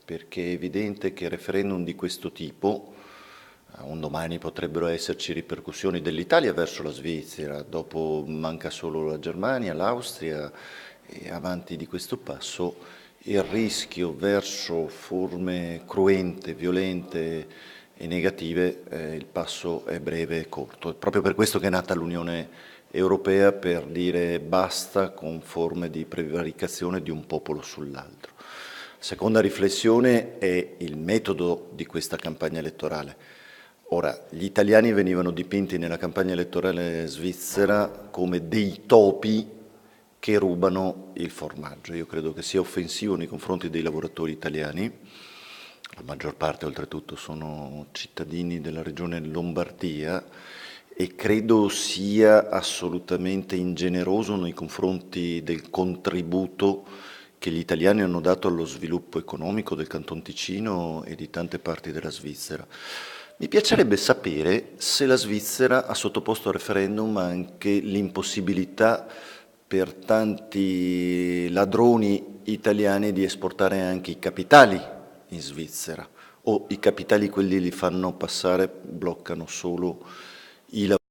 perché è evidente che referendum di questo tipo, un domani potrebbero esserci ripercussioni dell'Italia verso la Svizzera, dopo manca solo la Germania, l'Austria, e avanti di questo passo il rischio verso forme cruente, violente e negative, il passo è breve e corto. È proprio per questo che è nata l'Unione Europea, per dire basta con forme di prevaricazione di un popolo sull'altro. Seconda riflessione è il metodo di questa campagna elettorale. Ora, gli italiani venivano dipinti nella campagna elettorale svizzera come dei topi che rubano il formaggio. Io credo che sia offensivo nei confronti dei lavoratori italiani, la maggior parte oltretutto sono cittadini della regione Lombardia, e credo sia assolutamente ingeneroso nei confronti del contributo che gli italiani hanno dato allo sviluppo economico del Canton Ticino e di tante parti della Svizzera. Mi piacerebbe sapere se la Svizzera ha sottoposto a referendum anche l'impossibilità per tanti ladroni italiani di esportare anche i capitali in Svizzera, o i capitali quelli li fanno passare, bloccano solo i lavori.